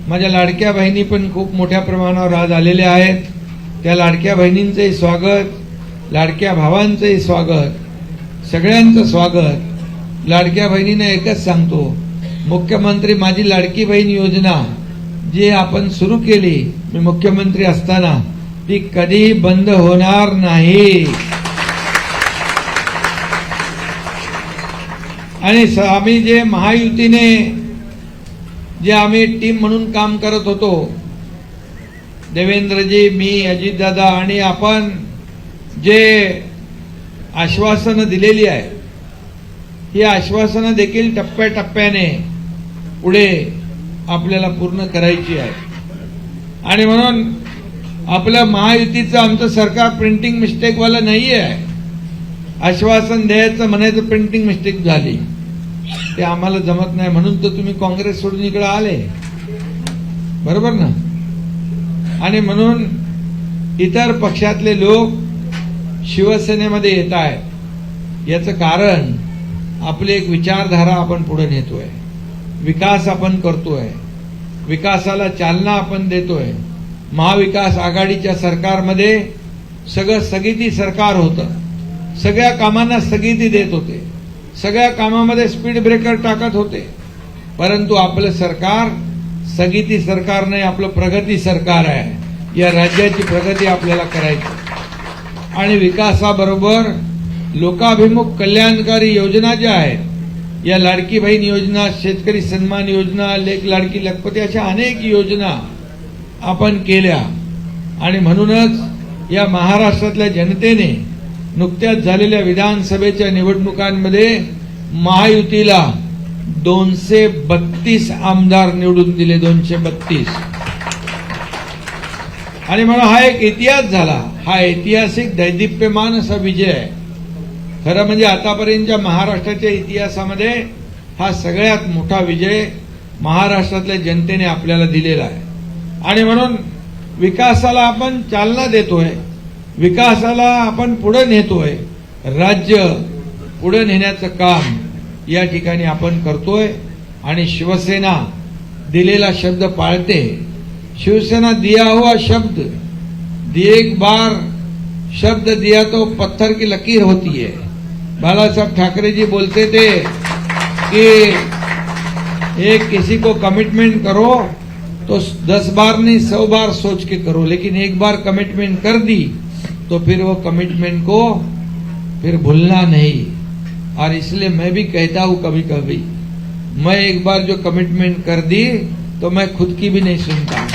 माझ्या लाडक्या बहिणी पण खूप मोठ्या प्रमाणावर आज आलेल्या आहेत. त्या लाडक्या बहिणींचंही स्वागत, लाडक्या भावांचंही स्वागत, सगळ्यांचं स्वागत. लाडक्या बहिणींना एकच सांगतो, मुख्यमंत्री माझी लाडकी बहीण योजना जी आपण सुरू केली मी मुख्यमंत्री असताना ती कधी बंद होणार नाही. आणि आम्ही जे महायुतीने जे आम्ही टीम म्हणून काम करत होतो, देवेंद्रजी, मी, अजितदादा आणि आपण जे आश्वासनं दिलेली आहे ही आश्वासनं देखील टप्प्याटप्प्याने पुढे आपल्याला पूर्ण करायची आहे. आणि म्हणून आपलं महायुतीचं आमचं सरकार प्रिंटिंग मिस्टेकवालं नाही आहे. आश्वासन द्यायचं म्हणायचं प्रिंटिंग मिस्टेक झाली ते आम्हाला जमत नाही म्हणून तर तुम्ही काँग्रेस सोडून इकडे आले, बरोबर ना. आणि म्हणून इतर पक्षातले लोक शिवसेनेमध्ये येत आहेत. याचं कारण आपली एक विचारधारा आपण पुढे नेतोय, विकास आपण करतोय, विकासाला चालना आपण देतोय. महाविकास आघाडीच्या सरकारमध्ये सगळं स्थगिती सरकार होतं, सगळ्या कामांना स्थगिती देत होते, सगळ्या कामामध्ये स्पीड ब्रेकर टाकत होते. परंतु आपलं सरकार स्थगिती सरकार नाही, आपलं प्रगती सरकार आहे. या राज्याची प्रगती आपल्याला करायची आणि विकासाबरोबर लोकाभिमुख कल्याणकारी योजना ज्या आहेत, या लाडकी बहीण योजना, शेतकरी सन्मान योजना, लेक लाडकी लखपती, अशा अनेक योजना आपण केल्या. आणि म्हणूनच या महाराष्ट्रातल्या जनतेने नुकत्याच झालेल्या विधानसभेच्या निवडणुकांमध्ये महायुतीला 232 आमदार निवडून दिले, 232. आणि म्हणून हा एक इतिहास झाला, हा ऐतिहासिक दैदिप्यमान असा विजय आहे. खरं म्हणजे आतापर्यंतच्या महाराष्ट्राच्या इतिहासामध्ये हा सगळ्यात मोठा विजय महाराष्ट्रातल्या जनतेने आपल्याला दिलेला आहे. आणि म्हणून विकासाला आपण चालना देतोय, विकासाला आपण पुढे नेतोय, राज्य पुढे नेण्याचं काम या ठिकाणी आपण करतोय. आणि शिवसेना दिलेला शब्द पाळते. शिवसेना दिया हुआ शब्द, एक बार शब्द दिया तो पत्थर की लकीर होती है. बालासाहब ठाकरे जी बोलते थे कि एक किसी को कमिटमेंट करो तो 10 बार नहीं 100 बार सोच के करो, लेकिन एक बार कमिटमेंट कर दी तो फिर वो कमिटमेंट को फिर भूलना नहीं. और इसलिए मैं भी कहता हूं कभी कभी, मैं एक बार जो कमिटमेंट कर दी तो मैं खुद की भी नहीं सुनता.